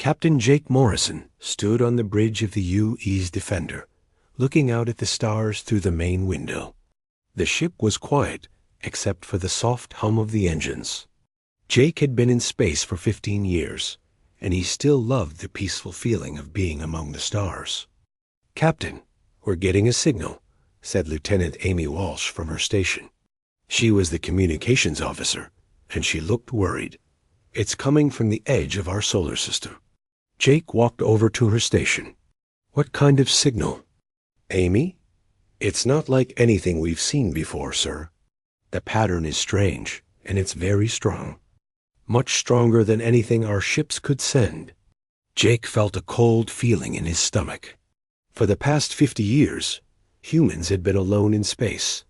Captain Jake Morrison stood on the bridge of the UE's Defender, looking out at the stars through the main window. The ship was quiet, except for the soft hum of the engines. Jake had been in space for 15 years, and he still loved the peaceful feeling of being among the stars. "Captain, we're getting a signal," said Lieutenant Amy Walsh from her station. She was the communications officer, and she looked worried. "It's coming from the edge of our solar system." Jake walked over to her station. "What kind of signal?" "Amy, it's not like anything we've seen before, sir. The pattern is strange, and it's very strong. Much stronger than anything our ships could send." Jake felt a cold feeling in his stomach. For the past 50 years, humans had been alone in space.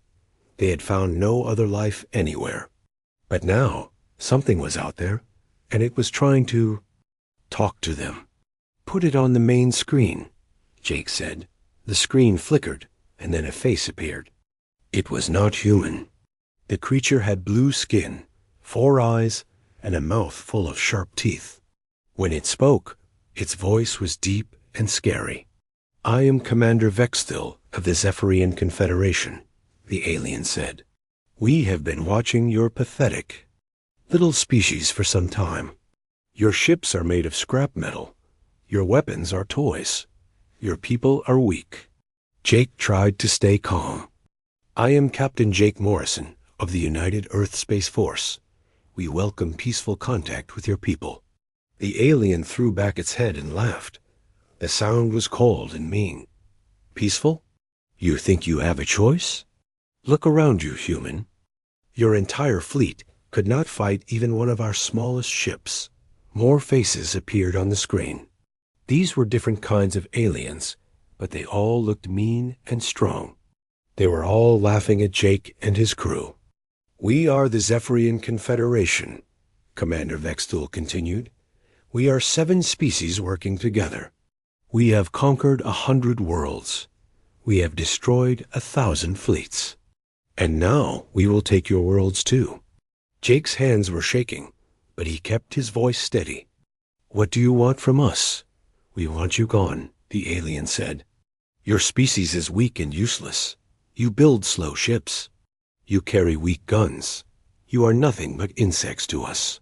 They had found no other life anywhere. But now, something was out there, and it was trying to talk to them. "Put it on the main screen," Jake said. The screen flickered, and then a face appeared. It was not human. The creature had blue skin, 4 eyes, and a mouth full of sharp teeth. When it spoke, its voice was deep and scary. "I am Commander Vextil of the Zephyrian Confederation," the alien said. "We have been watching your pathetic little species for some time. Your ships are made of scrap metal. Your weapons are toys. Your people are weak." Jake tried to stay calm. "I am Captain Jake Morrison of the United Earth Space Force. We welcome peaceful contact with your people." The alien threw back its head and laughed. The sound was cold and mean. "Peaceful? You think you have a choice? Look around you, human. Your entire fleet could not fight even one of our smallest ships." More faces appeared on the screen. These were different kinds of aliens, but they all looked mean and strong. They were all laughing at Jake and his crew. "We are the Zephyrian Confederation," Commander Vextul continued. "We are 7 species working together. We have conquered 100 worlds. We have destroyed 1,000 fleets. And now we will take your worlds too." Jake's hands were shaking, but he kept his voice steady. "What do you want from us?" "We want you gone," the alien said. "Your species is weak and useless. You build slow ships. You carry weak guns. You are nothing but insects to us.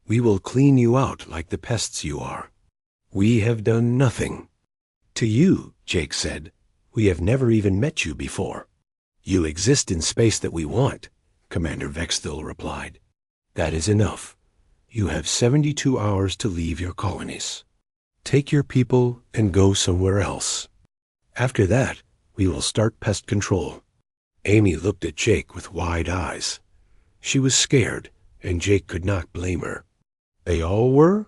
We will clean you out like the pests you are. We have done nothing." "To you," Jake said, "we have never even met you before." "You exist in space that we want," Commander Vextil replied. "That is enough. You have 72 hours to leave your colonies. Take your people and go somewhere else. After that, we will start pest control." Amy looked at Jake with wide eyes. She was scared, and Jake could not blame her. "They all were?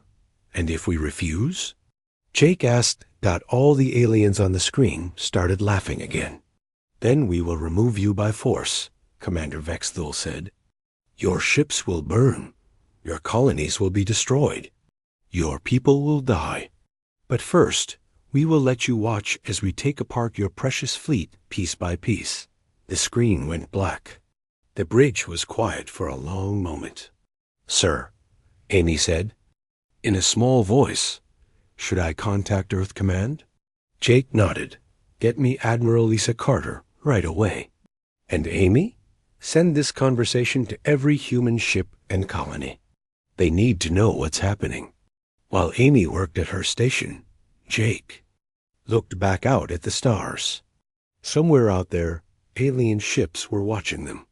And if we refuse?" Jake asked that all the aliens on the screen started laughing again. "Then we will remove you by force," Commander Vexthul said. "Your ships will burn. Your colonies will be destroyed. Your people will die. But first, we will let you watch as we take apart your precious fleet piece by piece." The screen went black. The bridge was quiet for a long moment. "Sir," Amy said, in a small voice, "should I contact Earth Command?" Jake nodded. "Get me Admiral Lisa Carter right away. And Amy, send this conversation to every human ship and colony. They need to know what's happening." While Amy worked at her station, Jake looked back out at the stars. Somewhere out there, alien ships were watching them.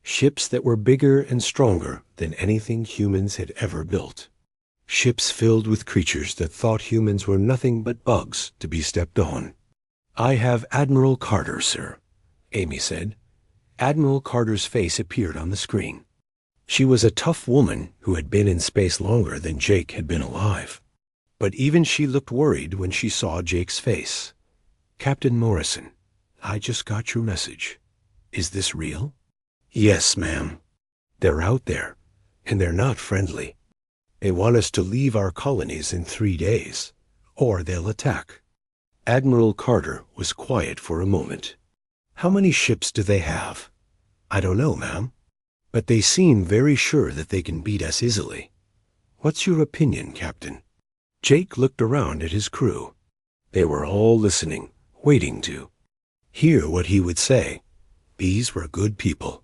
Ships that were bigger and stronger than anything humans had ever built. Ships filled with creatures that thought humans were nothing but bugs to be stepped on. "I have Admiral Carter, sir," Amy said. Admiral Carter's face appeared on the screen. She was a tough woman who had been in space longer than Jake had been alive. But even she looked worried when she saw Jake's face. "Captain Morrison, I just got your message. Is this real?" "Yes, ma'am. They're out there, and they're not friendly. They want us to leave our colonies in 3 days, or they'll attack." Admiral Carter was quiet for a moment. "How many ships do they have?" "I don't know, ma'am. But they seem very sure that they can beat us easily. What's your opinion, Captain?" Jake looked around at his crew. They were all listening, waiting to hear what he would say. These were good people.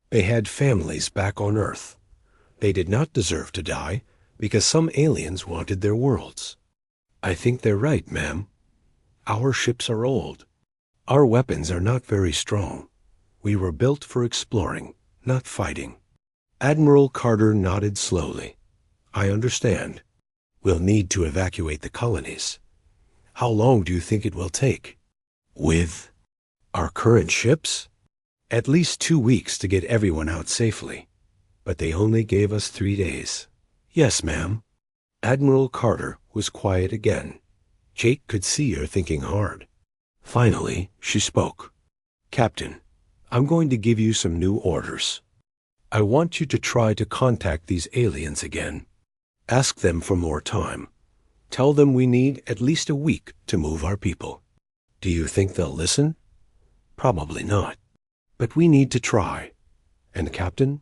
They had families back on Earth. They did not deserve to die because some aliens wanted their worlds. I think they're right, ma'am. Our ships are old. Our weapons are not very strong. We were built for exploring, not fighting. Admiral Carter nodded slowly. I understand. We'll need to evacuate the colonies. How long do you think it will take? With our current ships? At least 2 weeks to get everyone out safely. But they only gave us 3 days. Yes, ma'am. Admiral Carter was quiet again. Jake could see her thinking hard. Finally, she spoke. Captain, I'm going to give you some new orders. I want you to try to contact these aliens again. Ask them for more time. Tell them we need at least a week to move our people. Do you think they'll listen? Probably not. But we need to try. And Captain,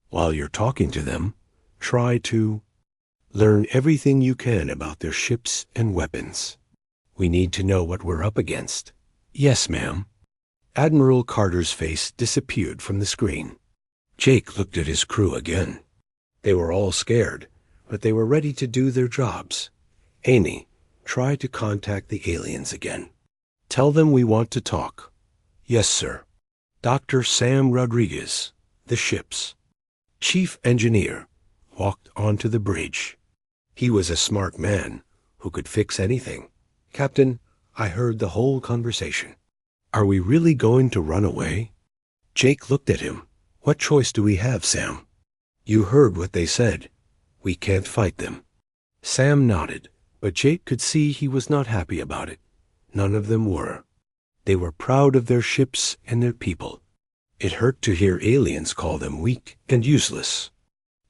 while you're talking to them, try to learn everything you can about their ships and weapons. We need to know what we're up against. Yes, ma'am. Admiral Carter's face disappeared from the screen. Jake looked at his crew again. They were all scared, but they were ready to do their jobs. Amy, try to contact the aliens again. Tell them we want to talk. Yes, sir. Dr. Sam Rodriguez, the ships. Chief engineer, walked onto the bridge. He was a smart man who could fix anything. Captain, I heard the whole conversation. Are we really going to run away? Jake looked at him. What choice do we have, Sam? You heard what they said. We can't fight them. Sam nodded, but Jake could see he was not happy about it. None of them were. They were proud of their ships and their people. It hurt to hear aliens call them weak and useless.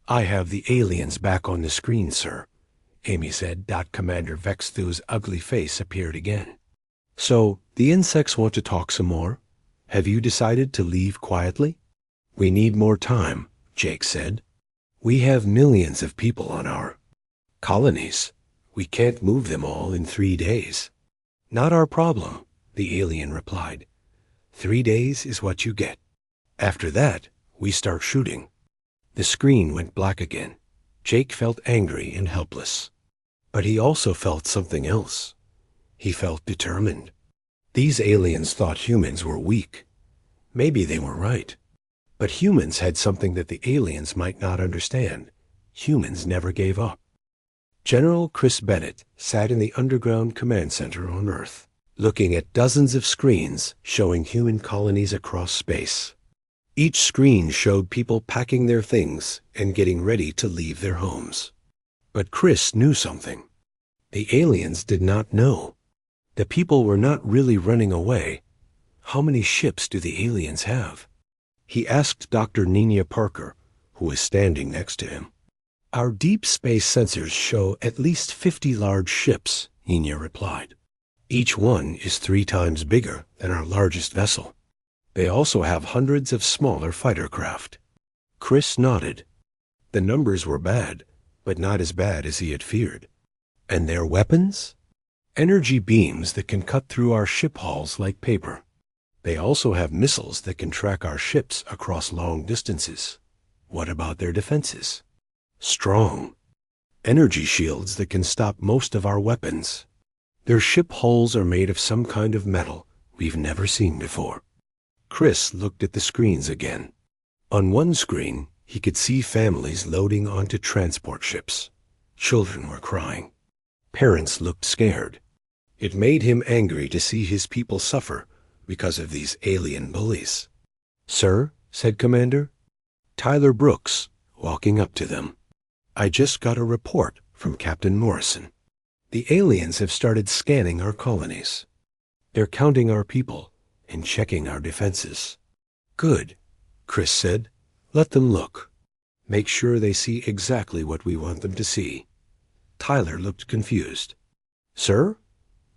I have the aliens back on the screen, sir, Amy said. Commander Vexthu's ugly face appeared again. So, the insects want to talk some more? Have you decided to leave quietly? We need more time, Jake said. We have millions of people on our colonies. We can't move them all in 3 days. Not our problem, the alien replied. 3 days is what you get. After that, we start shooting. The screen went black again. Jake felt angry and helpless. But he also felt something else. He felt determined. These aliens thought humans were weak. Maybe they were right. But humans had something that the aliens might not understand. Humans never gave up. General Chris Bennett sat in the underground command center on Earth, looking at dozens of screens showing human colonies across space. Each screen showed people packing their things and getting ready to leave their homes. But Chris knew something. The aliens did not know. The people were not really running away. How many ships do the aliens have? He asked Dr. Nina Parker, who was standing next to him. Our deep space sensors show at least 50 large ships, Nina replied. Each one is 3 times bigger than our largest vessel. They also have hundreds of smaller fighter craft. Chris nodded. The numbers were bad, but not as bad as he had feared. And their weapons? Energy beams that can cut through our ship hulls like paper. They also have missiles that can track our ships across long distances. What about their defenses? Strong. Energy shields that can stop most of our weapons. Their ship hulls are made of some kind of metal we've never seen before. Chris looked at the screens again. On one screen, he could see families loading onto transport ships. Children were crying. Parents looked scared. It made him angry to see his people suffer because of these alien bullies. Sir, said Commander. Tyler Brooks, walking up to them. I just got a report from Captain Morrison. The aliens have started scanning our colonies. They're counting our people and checking our defenses. Good, Chris said. Let them look. Make sure they see exactly what we want them to see. Tyler looked confused. Sir?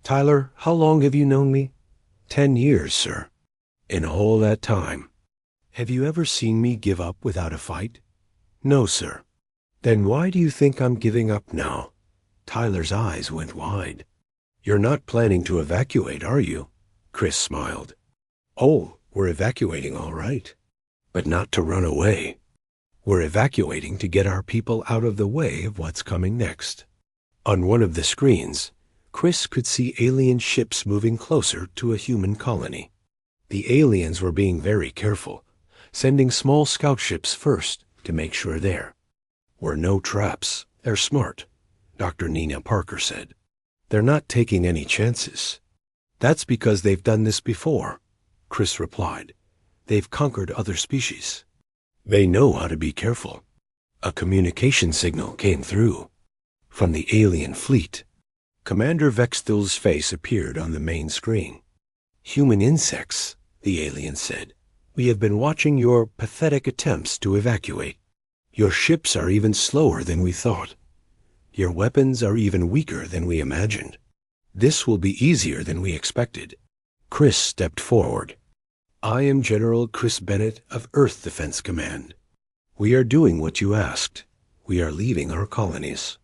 Tyler, how long have you known me? 10 years, sir. In all that time, have you ever seen me give up without a fight? No, sir. Then why do you think I'm giving up now? Tyler's eyes went wide. "You're not planning to evacuate, are you?" Chris smiled. "Oh, we're evacuating all right, but not to run away. We're evacuating to get our people out of the way of what's coming next." On one of the screens, Chris could see alien ships moving closer to a human colony. The aliens were being very careful, sending small scout ships first to make sure there were no traps. "They're smart," Dr. Nina Parker said. "They're not taking any chances." "That's because they've done this before," Chris replied. "They've conquered other species. They know how to be careful." A communication signal came through from the alien fleet. Commander Vextil's face appeared on the main screen. "Human insects," the alien said. "We have been watching your pathetic attempts to evacuate. Your ships are even slower than we thought. Your weapons are even weaker than we imagined. This will be easier than we expected." Chris stepped forward. "I am General Chris Bennett of Earth Defense Command. We are doing what you asked. We are leaving our colonies."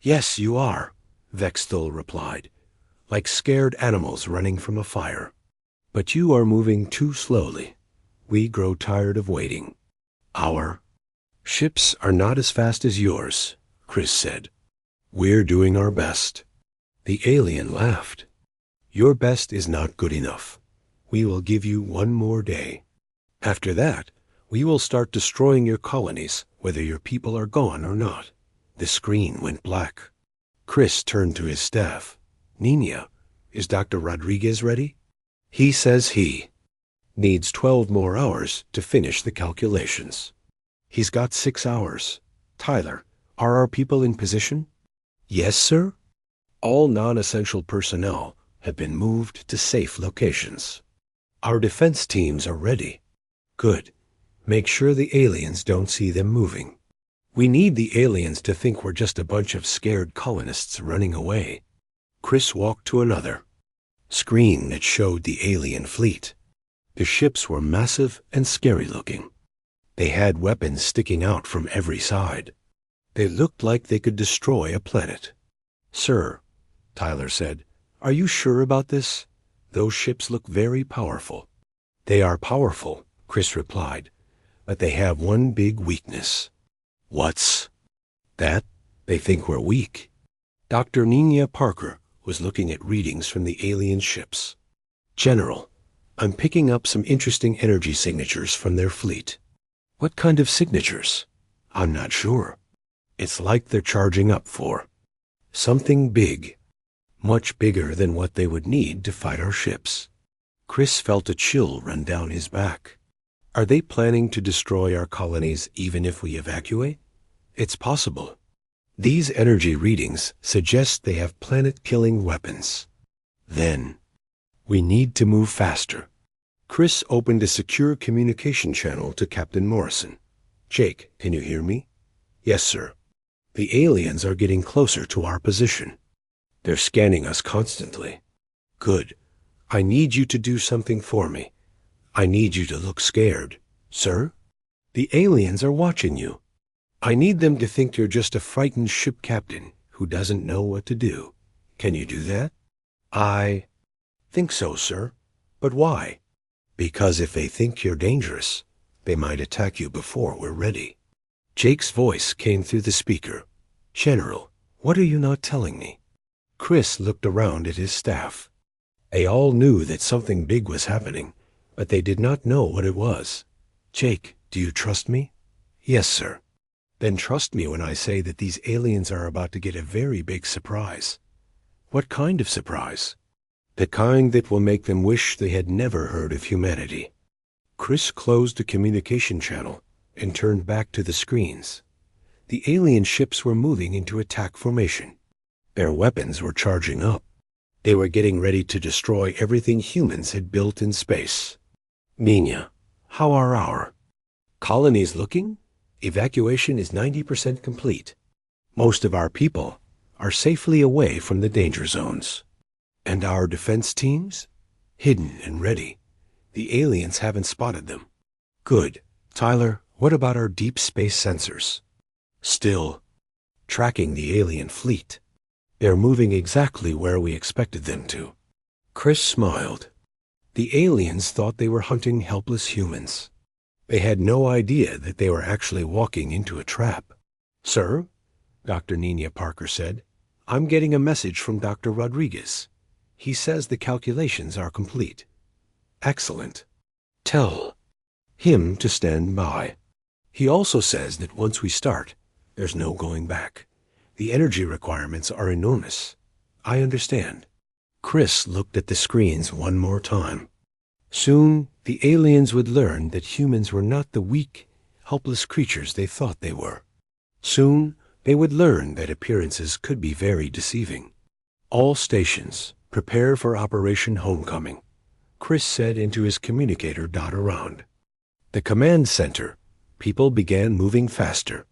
"Yes, you are," Vextil replied, "like scared animals running from a fire. But you are moving too slowly. We grow tired of waiting. Our ships are not as fast as yours," Chris said. "We're doing our best." The alien laughed. "Your best is not good enough. We will give you one more day. After that, we will start destroying your colonies, whether your people are gone or not." The screen went black. Chris turned to his staff. "Nina, is Dr. Rodriguez ready?" "He says he needs 12 more hours to finish the calculations." "He's got 6 hours. Tyler, are our people in position?" "Yes, sir. All non-essential personnel have been moved to safe locations. Our defense teams are ready." "Good. Make sure the aliens don't see them moving. We need the aliens to think we're just a bunch of scared colonists running away." Chris walked to another screen that showed the alien fleet. The ships were massive and scary looking. They had weapons sticking out from every side. They looked like they could destroy a planet. "Sir," Tyler said, "are you sure about this? Those ships look very powerful." "They are powerful," Chris replied, "but they have one big weakness." "What's that?" "They think we're weak." Dr. Nina Parker was looking at readings from the alien ships. "General, I'm picking up some interesting energy signatures from their fleet." "What kind of signatures?" "I'm not sure. It's like they're charging up for something big, much bigger than what they would need to fight our ships." Chris felt a chill run down his back. "Are they planning to destroy our colonies even if we evacuate?" "It's possible. These energy readings suggest they have planet-killing weapons." "Then we need to move faster." Chris opened a secure communication channel to Captain Morrison. "Jake, can you hear me?" "Yes, sir." "The aliens are getting closer to our position. They're scanning us constantly." "Good. I need you to do something for me. I need you to look scared." "Sir?" "The aliens are watching you. I need them to think you're just a frightened ship captain who doesn't know what to do. Can you do that?" "I think so, sir. But why?" "Because if they think you're dangerous, they might attack you before we're ready." Jake's voice came through the speaker. "General, what are you not telling me?" Chris looked around at his staff. They all knew that something big was happening, but they did not know what it was. "Jake, do you trust me?" "Yes, sir." "Then trust me when I say that these aliens are about to get a very big surprise." "What kind of surprise?" "The kind that will make them wish they had never heard of humanity." Chris closed the communication channel and turned back to the screens. The alien ships were moving into attack formation. Their weapons were charging up. They were getting ready to destroy everything humans had built in space. "Nina, how are our colonies looking?" "Evacuation is 90% complete. Most of our people are safely away from the danger zones." "And our defense teams?" "Hidden and ready. The aliens haven't spotted them." "Good. Tyler, what about our deep space sensors?" "Still tracking the alien fleet." They're moving exactly where we expected them to. Chris smiled. The aliens thought they were hunting helpless humans. They had no idea that they were actually walking into a trap. "Sir," Dr. Nina Parker said, "I'm getting a message from Dr. Rodriguez. He says the calculations are complete." "Excellent. Tell him to stand by. He also says that once we start, there's no going back. The energy requirements are enormous." "I understand." Chris looked at the screens one more time. Soon, the aliens would learn that humans were not the weak, helpless creatures they thought they were. Soon, they would learn that appearances could be very deceiving. "All stations, prepare for Operation Homecoming," Chris said into his communicator dot around. The command center, people began moving faster.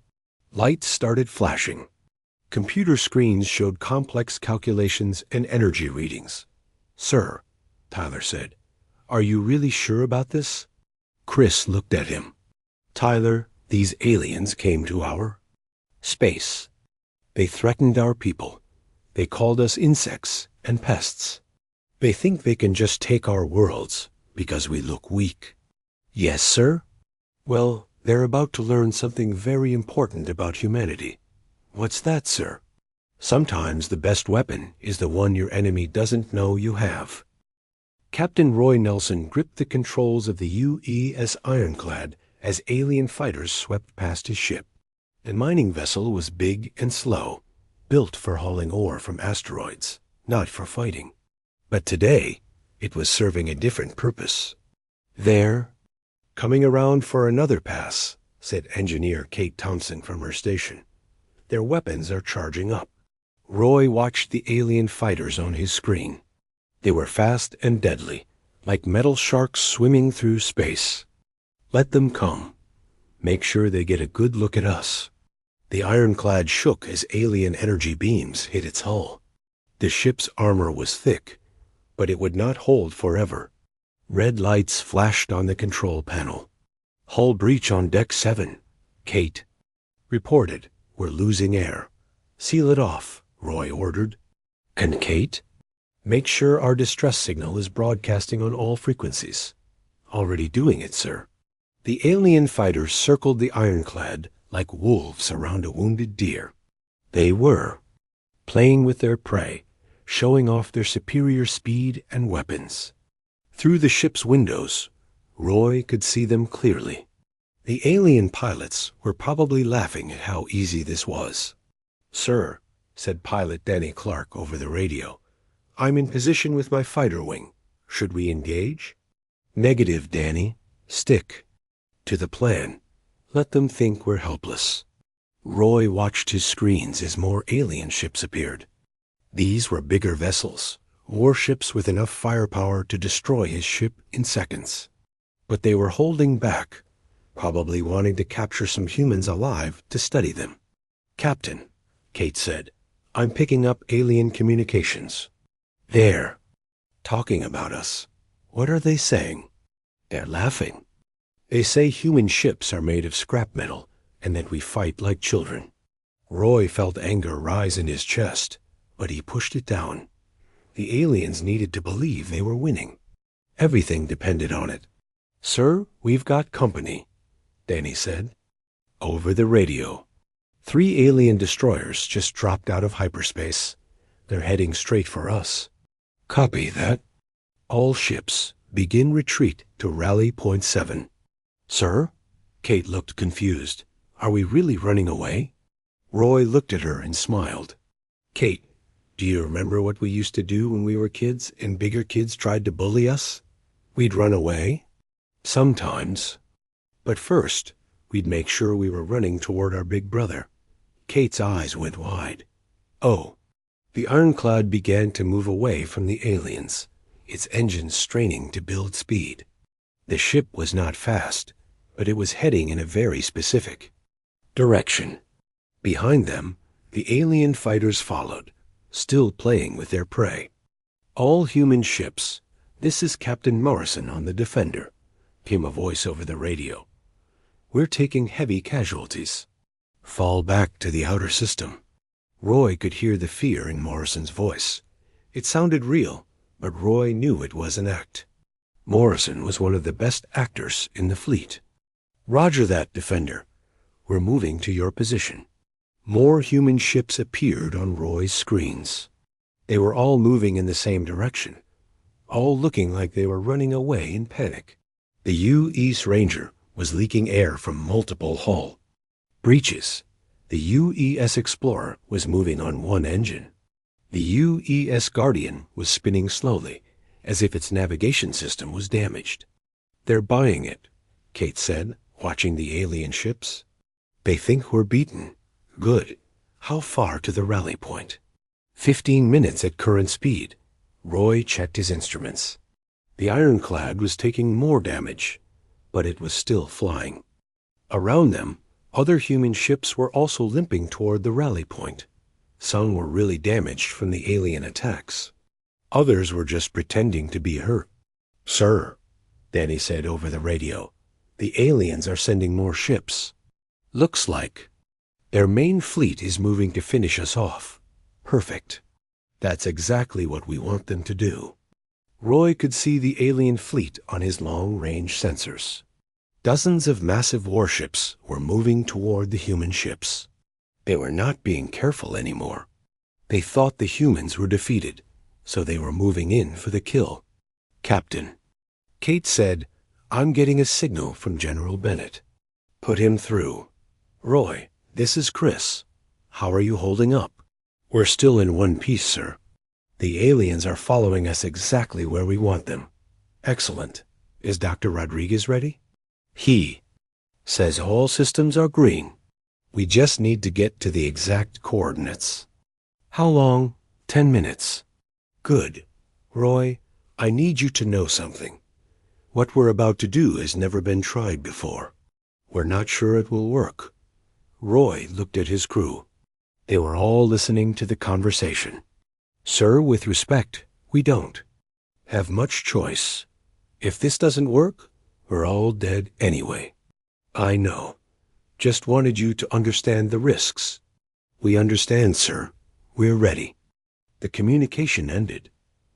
Lights started flashing. Computer screens showed complex calculations and energy readings. "Sir," Tyler said, "are you really sure about this?" Chris looked at him. "Tyler, these aliens came to our space. They threatened our people. They called us insects and pests. They think they can just take our worlds because we look weak." "Yes, sir?" "Well, they're about to learn something very important about humanity." "What's that, sir?" "Sometimes the best weapon is the one your enemy doesn't know you have." Captain Roy Nelson gripped the controls of the UES Ironclad as alien fighters swept past his ship. The mining vessel was big and slow, built for hauling ore from asteroids, not for fighting. But today, it was serving a different purpose. "There, coming around for another pass," said Engineer Kate Townsend from her station. "Their weapons are charging up." Roy watched the alien fighters on his screen. They were fast and deadly, like metal sharks swimming through space. "Let them come. Make sure they get a good look at us." The ironclad shook as alien energy beams hit its hull. The ship's armor was thick, but it would not hold forever. Red lights flashed on the control panel. "Hull breach on deck 7, Kate." "Reported. We're losing air." "Seal it off," Roy ordered. "And Kate?" "Make sure our distress signal is broadcasting on all frequencies." "Already doing it, sir." The alien fighters circled the ironclad like wolves around a wounded deer. They were, playing with their prey, showing off their superior speed and weapons. Through the ship's windows, Roy could see them clearly. The alien pilots were probably laughing at how easy this was. "Sir," said pilot Danny Clark over the radio, "I'm in position with my fighter wing. Should we engage?" "Negative, Danny. Stick to the plan. Let them think we're helpless." Roy watched his screens as more alien ships appeared. These were bigger vessels, warships with enough firepower to destroy his ship in seconds. But they were holding back, probably wanting to capture some humans alive to study them. "Captain," Kate said, "I'm picking up alien communications. They're talking about us." "What are they saying?" "They're laughing. They say human ships are made of scrap metal and that we fight like children." Roy felt anger rise in his chest, but he pushed it down. The aliens needed to believe they were winning. Everything depended on it. "Sir, we've got company," Danny said. Over the radio. 3 alien destroyers just dropped out of hyperspace. They're heading straight for us." "Copy that. All ships, begin retreat to Rally Point 7. "Sir?" Kate looked confused. "Are we really running away?" Roy looked at her and smiled. "Kate, do you remember what we used to do when we were kids and bigger kids tried to bully us? We'd run away. Sometimes. But first, we'd make sure we were running toward our big brother." Kate's eyes went wide. "Oh." The ironclad began to move away from the aliens, its engines straining to build speed. The ship was not fast, but it was heading in a very specific direction. Behind them, the alien fighters followed, still playing with their prey. "All human ships, this is Captain Morrison on the Defender," came a voice over the radio. "We're taking heavy casualties. Fall back to the outer system." Roy could hear the fear in Morrison's voice. It sounded real, but Roy knew it was an act. Morrison was one of the best actors in the fleet. Roger that, Defender. We're moving to your position. More human ships appeared on Roy's screens. They were all moving in the same direction, all looking like they were running away in panic. The U.S. Ranger was leaking air from multiple hull breaches. The U.S. Explorer was moving on one engine. The U.S. Guardian was spinning slowly, as if its navigation system was damaged. They're buying it, Kate said, watching the alien ships. They think we're beaten. Good. How far to the rally point? 15 minutes at current speed. Roy checked his instruments. The ironclad was taking more damage, but it was still flying. Around them, other human ships were also limping toward the rally point. Some were really damaged from the alien attacks. Others were just pretending to be hurt. Sir, Danny said over the radio, the aliens are sending more ships. Looks like their main fleet is moving to finish us off. Perfect. That's exactly what we want them to do. Roy could see the alien fleet on his long-range sensors. Dozens of massive warships were moving toward the human ships. They were not being careful anymore. They thought the humans were defeated, so they were moving in for the kill. Captain, Kate said, I'm getting a signal from General Bennett. Put him through. Roy, this is Chris. How are you holding up? We're still in one piece, sir. The aliens are following us exactly where we want them. Excellent. Is Dr. Rodriguez ready? He says all systems are green. We just need to get to the exact coordinates. How long? 10 minutes. Good. Roy, I need you to know something. What we're about to do has never been tried before. We're not sure it will work. Roy looked at his crew. They were all listening to the conversation. Sir, with respect, we don't have much choice. If this doesn't work, we're all dead anyway. I know. Just wanted you to understand the risks. We understand, sir. We're ready. The communication ended.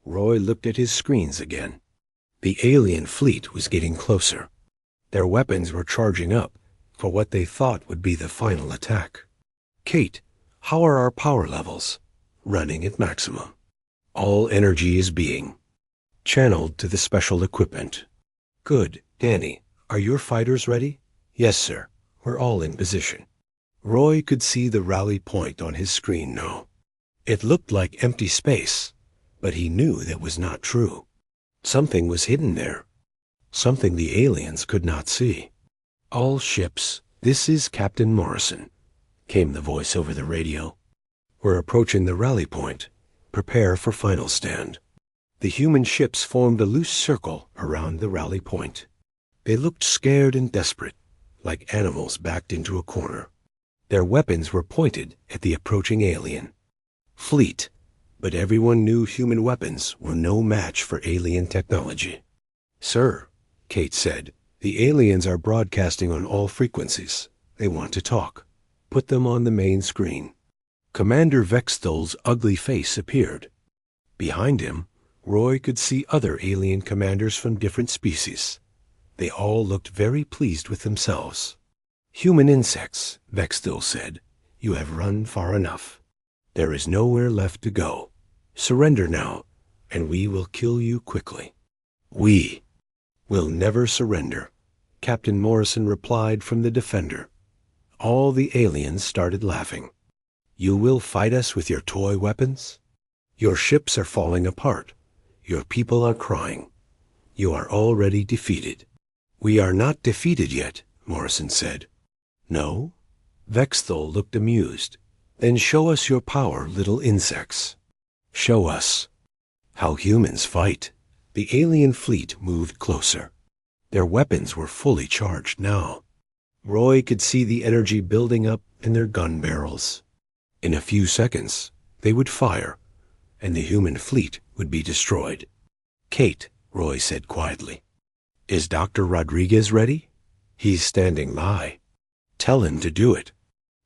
Roy looked at his screens again. The alien fleet was getting closer. Their weapons were charging up for what they thought would be the final attack. Kate, how are our power levels? Running at maximum. All energy is being channeled to the special equipment. Good. Danny, are your fighters ready? Yes, sir. We're all in position. Roy could see the rally point on his screen now. It looked like empty space, but he knew that was not true. Something was hidden there. Something the aliens could not see. All ships, this is Captain Morrison, came the voice over the radio. We're approaching the rally point. Prepare for final stand. The human ships formed a loose circle around the rally point. They looked scared and desperate, like animals backed into a corner. Their weapons were pointed at the approaching alien fleet, but everyone knew human weapons were no match for alien technology. Sir, Kate said, the aliens are broadcasting on all frequencies. They want to talk. Put them on the main screen. Commander Vextol's ugly face appeared. Behind him, Roy could see other alien commanders from different species. They all looked very pleased with themselves. Human insects, Vextol said, you have run far enough. There is nowhere left to go. Surrender now, and we will kill you quickly. We will never surrender, Captain Morrison replied from the Defender. All the aliens started laughing. You will fight us with your toy weapons? Your ships are falling apart. Your people are crying. You are already defeated. We are not defeated yet, Morrison said. No? Vexthol looked amused. Then show us your power, little insects. Show us how humans fight. The alien fleet moved closer. Their weapons were fully charged now. Roy could see the energy building up in their gun barrels. In a few seconds, they would fire, and the human fleet would be destroyed. Kate, Roy said quietly, is Dr. Rodriguez ready? He's standing by. Tell him to do it.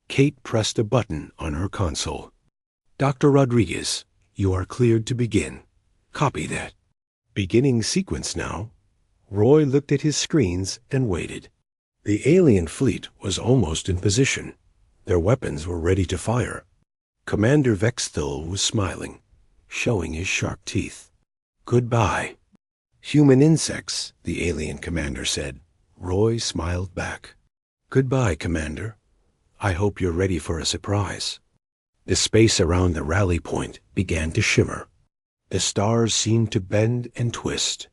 Kate pressed a button on her console. Dr. Rodriguez, you are cleared to begin. Copy that. Beginning sequence now. Roy looked at his screens and waited. The alien fleet was almost in position. Their weapons were ready to fire. Commander Vexthul was smiling, showing his sharp teeth. Goodbye. Human insects, the alien commander said. Roy smiled back. Goodbye, Commander. I hope you're ready for a surprise. The space around the rally point began to shimmer. The stars seemed to bend and twist.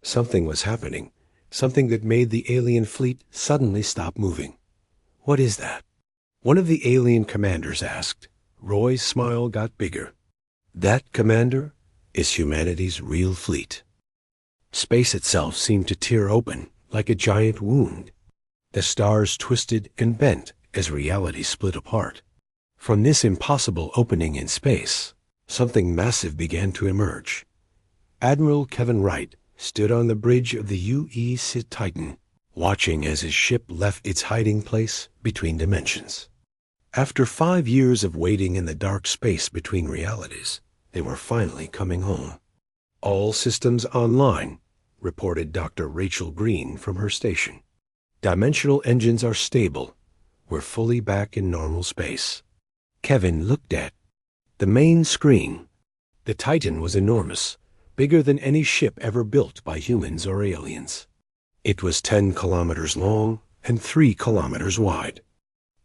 Something was happening, something that made the alien fleet suddenly stop moving. What is that? One of the alien commanders asked. Roy's smile got bigger. That, Commander, is humanity's real fleet. Space itself seemed to tear open like a giant wound. The stars twisted and bent as reality split apart. From this impossible opening in space, something massive began to emerge. Admiral Kevin Wright stood on the bridge of the UE Sid Titan, watching as his ship left its hiding place between dimensions. After 5 years of waiting in the dark space between realities, they were finally coming home. All systems online, reported Dr. Rachel Green from her station. Dimensional engines are stable. We're fully back in normal space. Kevin looked at the main screen. The Titan was enormous, bigger than any ship ever built by humans or aliens. It was 10 kilometers long and 3 kilometers wide.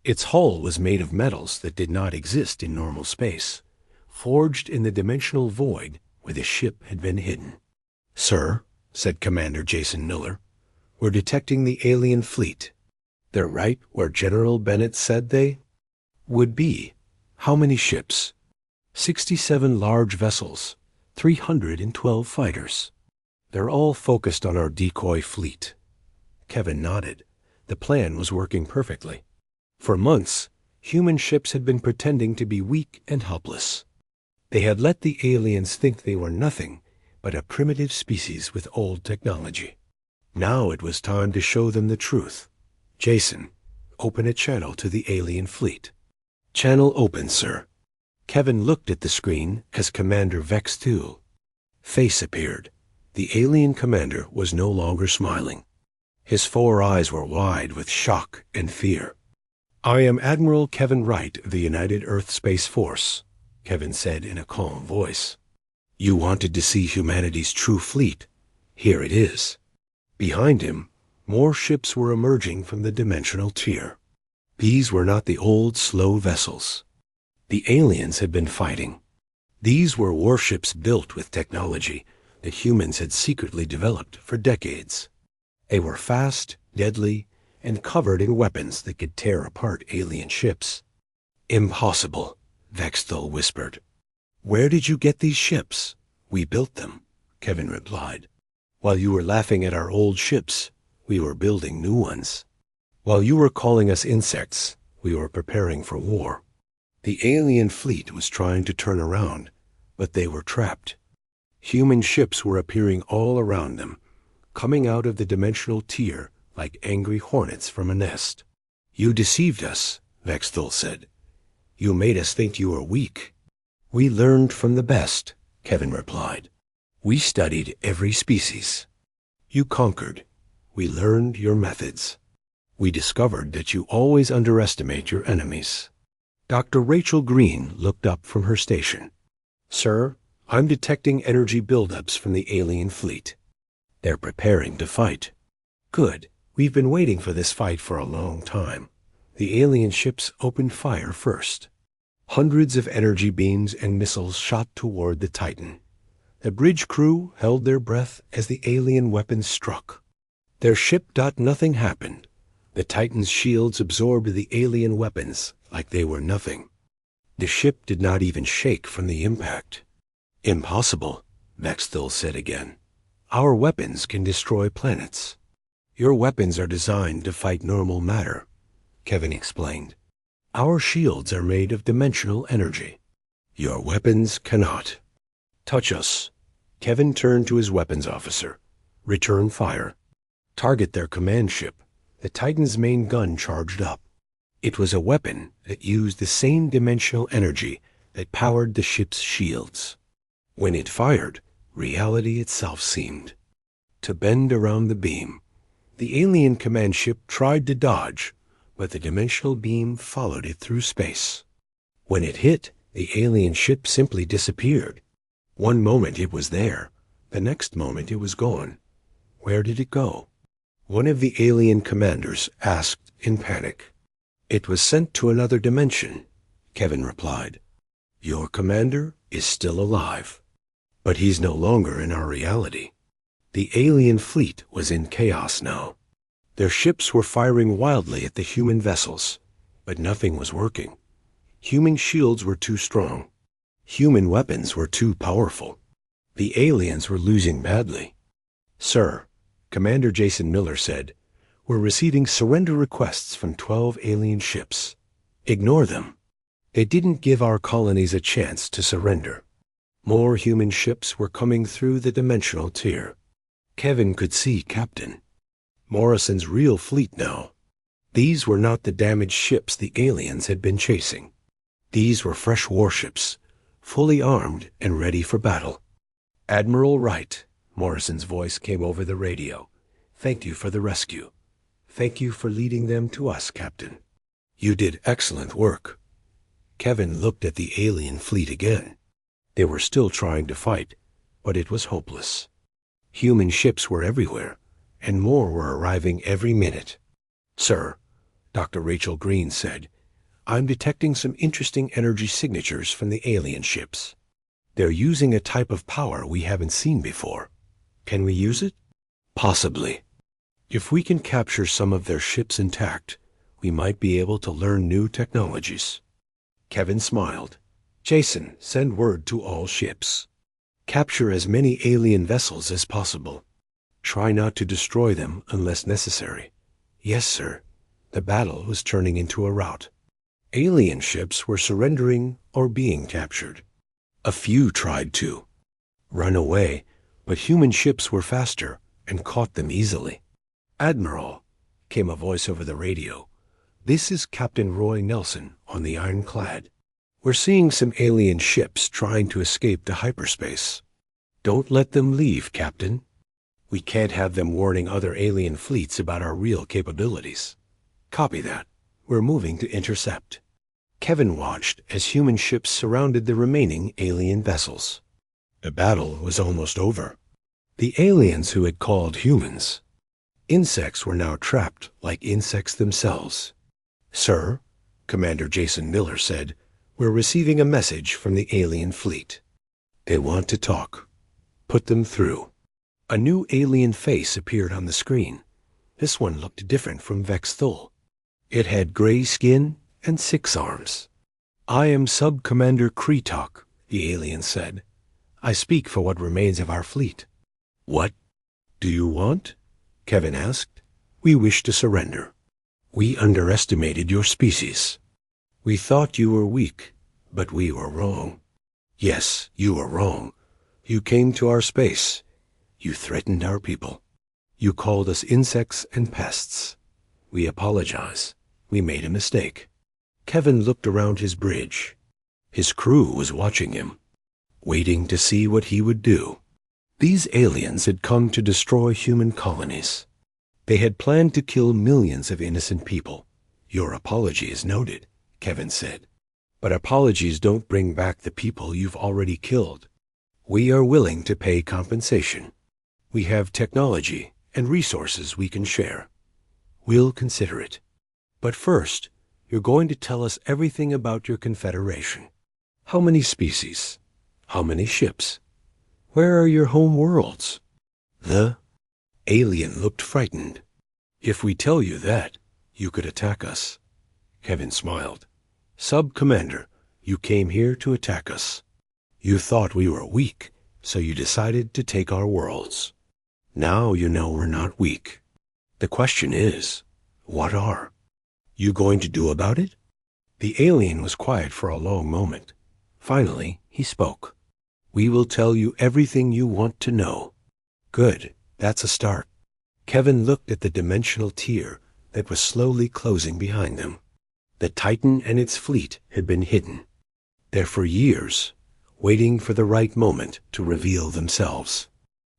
Its hull was made of metals that did not exist in normal space, forged in the dimensional void where the ship had been hidden. Sir, said Commander Jason Miller, we're detecting the alien fleet. They're right where General Bennett said they would be. How many ships? 67 large vessels, 312 fighters. They're all focused on our decoy fleet. Kevin nodded. The plan was working perfectly. For months, human ships had been pretending to be weak and helpless. They had let the aliens think they were nothing but a primitive species with old technology. Now it was time to show them the truth. Jason, open a channel to the alien fleet. Channel open, sir. Kevin looked at the screen as Commander Vexthul. Face appeared. The alien commander was no longer smiling. His 4 eyes were wide with shock and fear. I am Admiral Kevin Wright of the United Earth Space Force, Kevin said in a calm voice. You wanted to see humanity's true fleet. Here it is. Behind him, more ships were emerging from the dimensional tier. These were not the old, slow vessels. The aliens had been fighting. These were warships built with technology that humans had secretly developed for decades. They were fast, deadly, and covered in weapons that could tear apart alien ships. Impossible, Vexthul whispered. Where did you get these ships? We built them, Kevin replied. While you were laughing at our old ships, we were building new ones. While you were calling us insects, we were preparing for war. The alien fleet was trying to turn around, but they were trapped. Human ships were appearing all around them, coming out of the dimensional tier like angry hornets from a nest. You deceived us, Vexthul said. You made us think you were weak. We learned from the best, Kevin replied. We studied every species. You conquered. We learned your methods. We discovered that you always underestimate your enemies. Dr. Rachel Green looked up from her station. Sir, I'm detecting energy buildups from the alien fleet. They're preparing to fight. Good. We've been waiting for this fight for a long time. The alien ships opened fire first. Hundreds of energy beams and missiles shot toward the Titan. The bridge crew held their breath as the alien weapons struck. Their ship thought nothing happened. The Titan's shields absorbed the alien weapons like they were nothing. The ship did not even shake from the impact. Impossible, Vexthul said again. Our weapons can destroy planets. Your weapons are designed to fight normal matter, Kevin explained. Our shields are made of dimensional energy. Your weapons cannot. Touch us. Kevin turned to his weapons officer. Return fire. Target their command ship. The Titan's main gun charged up. It was a weapon that used the same dimensional energy that powered the ship's shields. When it fired, reality itself seemed to bend around the beam. The alien command ship tried to dodge, but the dimensional beam followed it through space. When it hit, the alien ship simply disappeared. One moment it was there, the next moment it was gone. Where did it go? One of the alien commanders asked in panic. It was sent to another dimension, Kevin replied. Your commander is still alive, but he's no longer in our reality. The alien fleet was in chaos now. Their ships were firing wildly at the human vessels, but nothing was working. Human shields were too strong. Human weapons were too powerful. The aliens were losing badly. Sir, Commander Jason Miller said, we're receiving surrender requests from 12 alien ships. Ignore them. They didn't give our colonies a chance to surrender. More human ships were coming through the dimensional tier. Kevin could see Captain Morrison's real fleet now. These were not the damaged ships the aliens had been chasing. These were fresh warships, fully armed and ready for battle. Admiral Wright, Morrison's voice came over the radio. Thank you for the rescue. Thank you for leading them to us, Captain. You did excellent work. Kevin looked at the alien fleet again. They were still trying to fight, but it was hopeless. Human ships were everywhere, and more were arriving every minute. Sir, Dr. Rachel Green said, I'm detecting some interesting energy signatures from the alien ships. They're using a type of power we haven't seen before. Can we use it? Possibly. If we can capture some of their ships intact, we might be able to learn new technologies. Kevin smiled. Jason, send word to all ships. Capture as many alien vessels as possible. Try not to destroy them unless necessary. Yes, sir. The battle was turning into a rout. Alien ships were surrendering or being captured. A few tried to run away, but human ships were faster and caught them easily. Admiral, came a voice over the radio. This is Captain Roy Nelson on the Ironclad. We're seeing some alien ships trying to escape to hyperspace. Don't let them leave, Captain. We can't have them warning other alien fleets about our real capabilities. Copy that. We're moving to intercept. Kevin watched as human ships surrounded the remaining alien vessels. The battle was almost over. The aliens who had called humans. Insects were now trapped like insects themselves. Sir, Commander Jason Miller said, we're receiving a message from the alien fleet. They want to talk. Put them through. A new alien face appeared on the screen. This one looked different from Vex Thul. It had gray skin and 6 arms. I am Sub-Commander Kreetok, the alien said. I speak for what remains of our fleet. What do you want? Kevin asked. We wish to surrender. We underestimated your species. We thought you were weak, but we were wrong. Yes, you were wrong. You came to our space. You threatened our people. You called us insects and pests. We apologize. We made a mistake. Kevin looked around his bridge. His crew was watching him, waiting to see what he would do. These aliens had come to destroy human colonies. They had planned to kill millions of innocent people. Your apology is noted, Kevin said. But apologies don't bring back the people you've already killed. We are willing to pay compensation. We have technology and resources we can share. We'll consider it. But first, you're going to tell us everything about your confederation. How many species? How many ships? Where are your home worlds? The alien looked frightened. If we tell you that, you could attack us. Kevin smiled. Sub-Commander, you came here to attack us. You thought we were weak, so you decided to take our worlds. Now you know we're not weak. The question is, what are you going to do about it? The alien was quiet for a long moment. Finally, he spoke. We will tell you everything you want to know. Good, that's a start. Kevin looked at the dimensional tier that was slowly closing behind them. The Titan and its fleet had been hidden. there for years, waiting for the right moment to reveal themselves.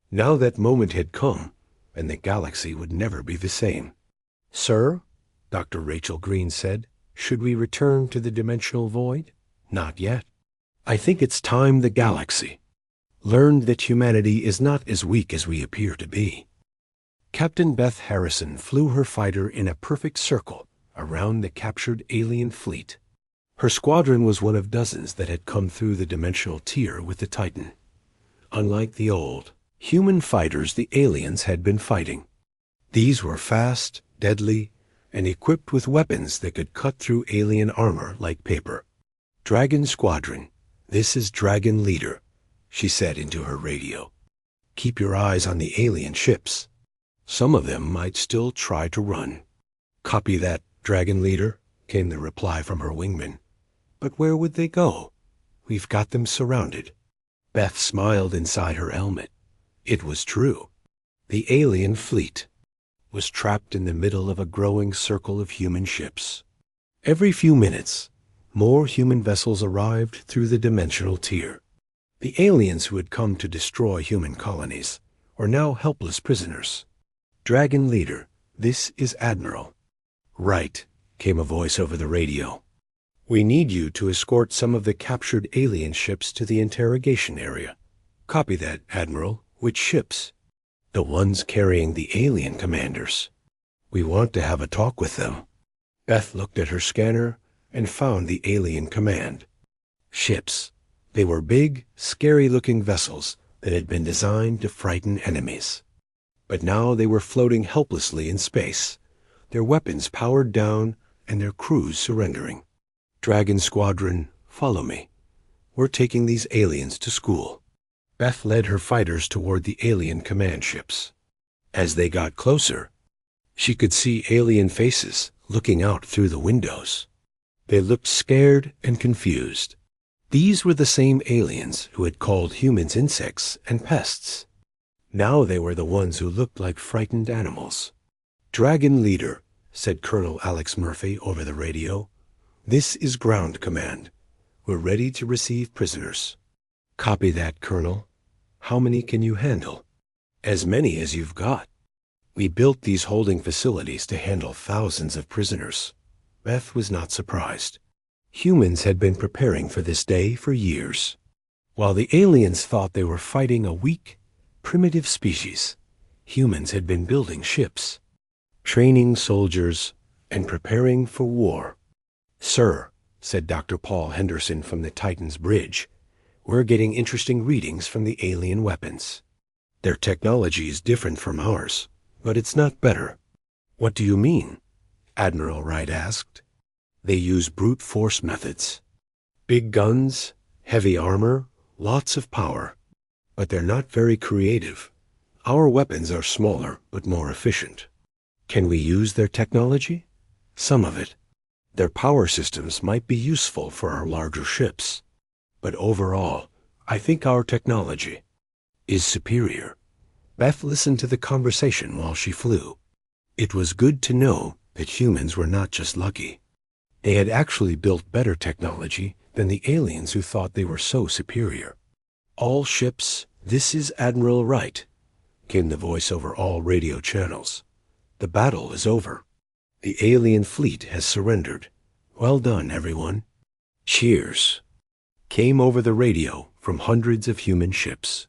Now that moment had come, and the galaxy would never be the same. "Sir," Dr. Rachel Green said, "should we return to the dimensional void?" "Not yet. I think it's time the galaxy learned that humanity is not as weak as we appear to be." Captain Beth Harrison flew her fighter in a perfect circle around the captured alien fleet. Her squadron was one of dozens that had come through the dimensional tier with the Titan. Unlike the old human fighters the aliens had been fighting, these were fast, deadly, and equipped with weapons that could cut through alien armor like paper. "Dragon Squadron, this is Dragon Leader," she said into her radio. "Keep your eyes on the alien ships. Some of them might still try to run." "Copy that, Dragon Leader," came the reply from her wingman. "But where would they go? We've got them surrounded." Beth smiled inside her helmet. It was true. The alien fleet was trapped in the middle of a growing circle of human ships. Every few minutes, more human vessels arrived through the dimensional tier. The aliens who had come to destroy human colonies are now helpless prisoners. "Dragon Leader, this is Admiral." "Right," came a voice over the radio. "We need you to escort some of the captured alien ships to the interrogation area." "Copy that, Admiral. Which ships?" "The ones carrying the alien commanders. We want to have a talk with them." Beth looked at her scanner and found the alien command. Ships. They were big, scary-looking vessels that had been designed to frighten enemies. But now they were floating helplessly in space, their weapons powered down and their crews surrendering. "Dragon Squadron, follow me. We're taking these aliens to school." Beth led her fighters toward the alien command ships. As they got closer, she could see alien faces looking out through the windows. They looked scared and confused. These were the same aliens who had called humans insects and pests. Now they were the ones who looked like frightened animals. "Dragon Leader," said Colonel Alex Murphy over the radio. "This is Ground Command. We're ready to receive prisoners." "Copy that, Colonel. How many can you handle?" "As many as you've got. We built these holding facilities to handle thousands of prisoners." Beth was not surprised. Humans had been preparing for this day for years. While the aliens thought they were fighting a weak, primitive species, humans had been building ships, training soldiers, and preparing for war. "Sir," said Dr. Paul Henderson from the Titan's bridge, "we're getting interesting readings from the alien weapons. Their technology is different from ours, but it's not better." "What do you mean?" Admiral Wright asked. "They use brute force methods. Big guns, heavy armor, lots of power. But they're not very creative. Our weapons are smaller but more efficient." "Can we use their technology?" "Some of it. Their power systems might be useful for our larger ships. But overall, I think our technology is superior." Beth listened to the conversation while she flew. It was good to know that humans were not just lucky. They had actually built better technology than the aliens who thought they were so superior. "All ships, this is Admiral Wright," came the voice over all radio channels. "The battle is over. The alien fleet has surrendered. Well done, everyone." "Cheers," came over the radio from hundreds of human ships.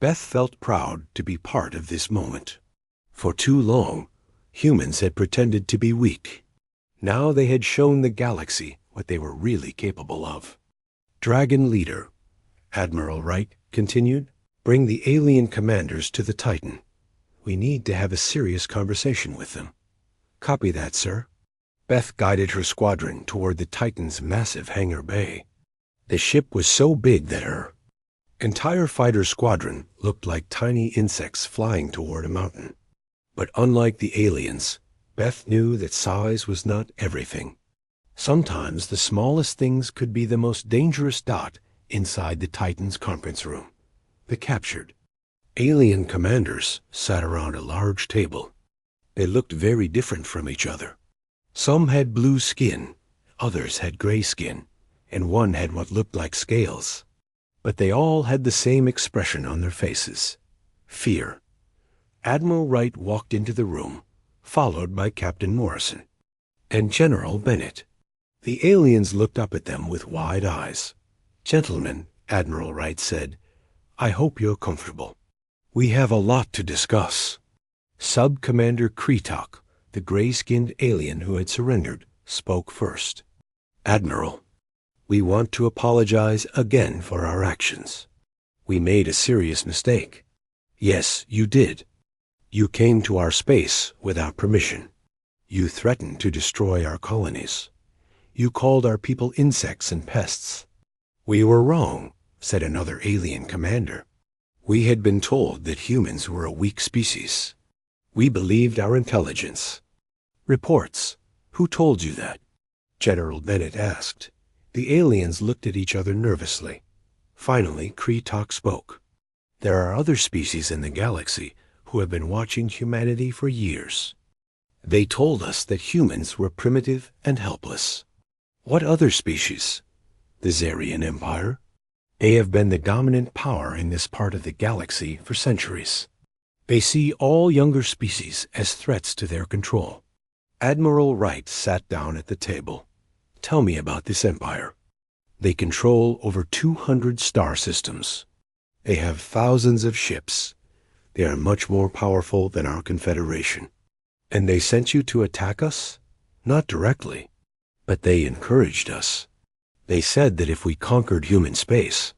Beth felt proud to be part of this moment. For too long, humans had pretended to be weak. Now they had shown the galaxy what they were really capable of. "Dragon Leader," Admiral Wright continued, "bring the alien commanders to the Titan. We need to have a serious conversation with them." "Copy that, sir." Beth guided her squadron toward the Titan's massive hangar bay. The ship was so big that her entire fighter squadron looked like tiny insects flying toward a mountain. But unlike the aliens, Beth knew that size was not everything. Sometimes the smallest things could be the most dangerous dot inside the Titan's conference room. The captured alien commanders sat around a large table. They looked very different from each other. Some had blue skin, others had gray skin, and one had what looked like scales. But they all had the same expression on their faces: fear. Admiral Wright walked into the room, followed by Captain Morrison and General Bennett. The aliens looked up at them with wide eyes. "Gentlemen," Admiral Wright said, "I hope you're comfortable. We have a lot to discuss." Sub-Commander Kreetok, the gray-skinned alien who had surrendered, spoke first. "Admiral, we want to apologize again for our actions. We made a serious mistake." "Yes, you did. You came to our space without permission. You threatened to destroy our colonies. You called our people insects and pests." "We were wrong," said another alien commander. "We had been told that humans were a weak species. We believed our intelligence." "Reports. Who told you that?" General Bennett asked. The aliens looked at each other nervously. Finally, Kreetok spoke. "There are other species in the galaxy who have been watching humanity for years. They told us that humans were primitive and helpless." "What other species?" "The Zarian Empire. They have been the dominant power in this part of the galaxy for centuries. They see all younger species as threats to their control." Admiral Wright sat down at the table. "Tell me about this empire." "They control over 200 star systems. They have thousands of ships. They are much more powerful than our Confederation." "And they sent you to attack us?" "Not directly, but they encouraged us. They said that if we conquered human space,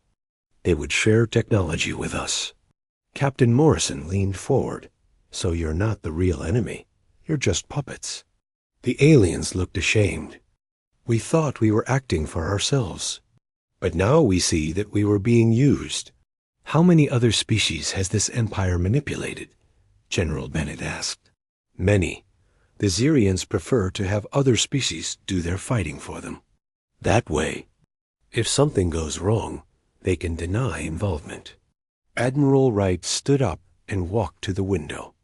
they would share technology with us." Captain Morrison leaned forward. "So you're not the real enemy. You're just puppets." The aliens looked ashamed. "We thought we were acting for ourselves, but now we see that we were being used." "How many other species has this empire manipulated?" General Bennett asked. "Many. The Zerians prefer to have other species do their fighting for them. That way, if something goes wrong, they can deny involvement." Admiral Wright stood up and walked to the window.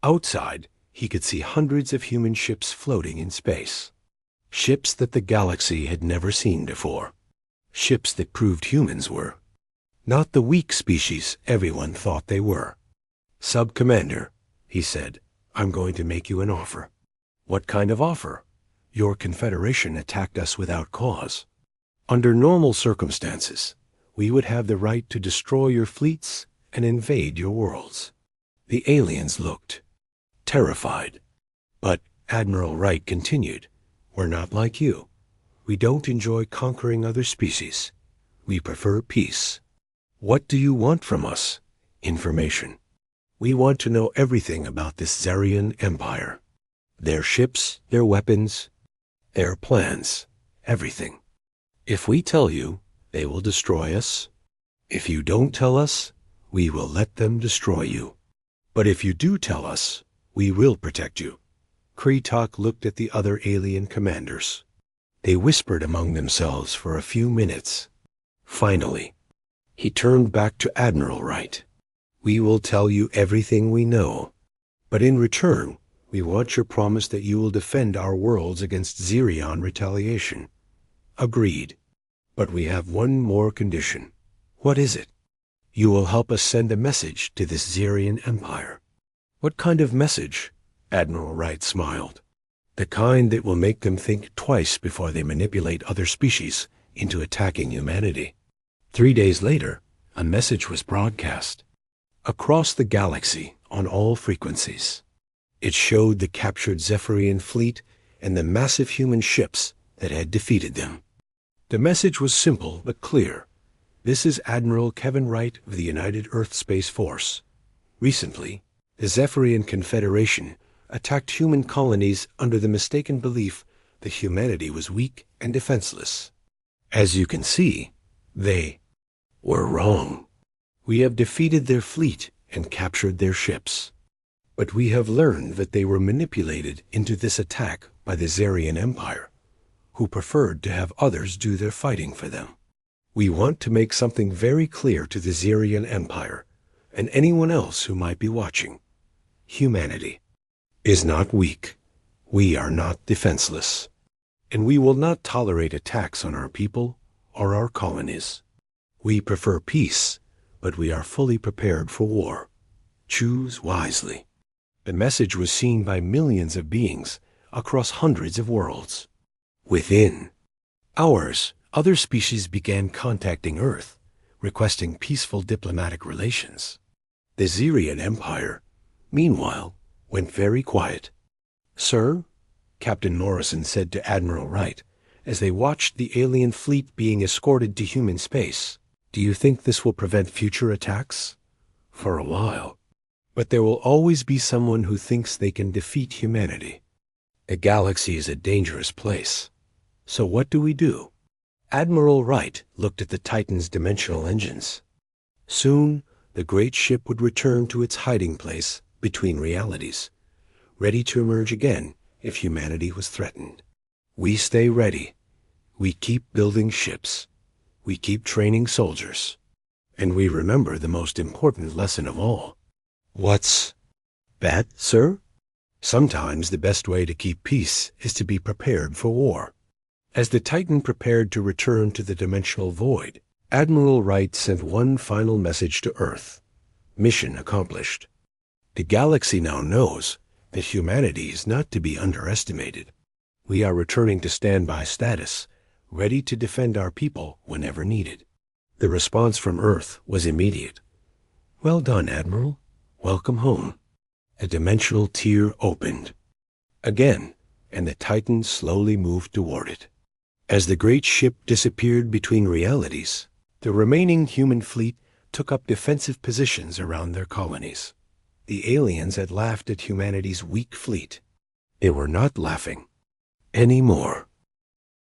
Outside, he could see hundreds of human ships floating in space. Ships that the galaxy had never seen before. Ships that proved humans were not the weak species everyone thought they were. "Sub-Commander," he said, "I'm going to make you an offer." "What kind of offer?" "Your Confederation attacked us without cause. Under normal circumstances, we would have the right to destroy your fleets and invade your worlds." The aliens looked terrified. But Admiral Wright continued, "We're not like you. We don't enjoy conquering other species. We prefer peace." "What do you want from us?" "Information. We want to know everything about this Zarian Empire. Their ships, their weapons, their plans, everything. If we tell you, they will destroy us. If you don't tell us, we will let them destroy you. But if you do tell us, we will protect you." Kreetok looked at the other alien commanders. They whispered among themselves for a few minutes. Finally, he turned back to Admiral Wright. "We will tell you everything we know, but in return, we want your promise that you will defend our worlds against Zerion retaliation." "Agreed. But we have one more condition." "What is it?" "You will help us send a message to this Zerian Empire." "What kind of message?" Admiral Wright smiled. "The kind that will make them think twice before they manipulate other species into attacking humanity." 3 days later, a message was broadcast across the galaxy on all frequencies. It showed the captured Zephyrian fleet and the massive human ships that had defeated them. The message was simple but clear. "This is Admiral Kevin Wright of the United Earth Space Force. Recently, the Zephyrian Confederation attacked human colonies under the mistaken belief that humanity was weak and defenseless. As you can see, they were wrong. We have defeated their fleet and captured their ships. But we have learned that they were manipulated into this attack by the Zarian Empire, who preferred to have others do their fighting for them. We want to make something very clear to the Zarian Empire and anyone else who might be watching. Humanity is not weak. We are not defenseless. And we will not tolerate attacks on our people are our colonies. We prefer peace, but we are fully prepared for war. Choose wisely. The message was seen by millions of beings across hundreds of worlds. Within hours, other species began contacting Earth, requesting peaceful diplomatic relations. The Xerian Empire, meanwhile, went very quiet. "Sir," Captain Norrison said to Admiral Wright, as they watched the alien fleet being escorted to human space, "do you think this will prevent future attacks?" "For a while. But there will always be someone who thinks they can defeat humanity. A galaxy is a dangerous place. So what do we do?" Admiral Wright looked at the Titan's dimensional engines. Soon, the great ship would return to its hiding place between realities, ready to emerge again if humanity was threatened. We stay ready. We keep building ships. We keep training soldiers. And we remember the most important lesson of all. What's that, sir? Sometimes the best way to keep peace is to be prepared for war. As the Titan prepared to return to the dimensional void, Admiral Wright sent one final message to Earth. Mission accomplished. The galaxy now knows that humanity is not to be underestimated. We are returning to standby status, ready to defend our people whenever needed. The response from Earth was immediate. "Well done, Admiral. Welcome home." A dimensional tier opened again, and the Titan slowly moved toward it. As the great ship disappeared between realities, the remaining human fleet took up defensive positions around their colonies. The aliens had laughed at humanity's weak fleet. They were not laughing anymore.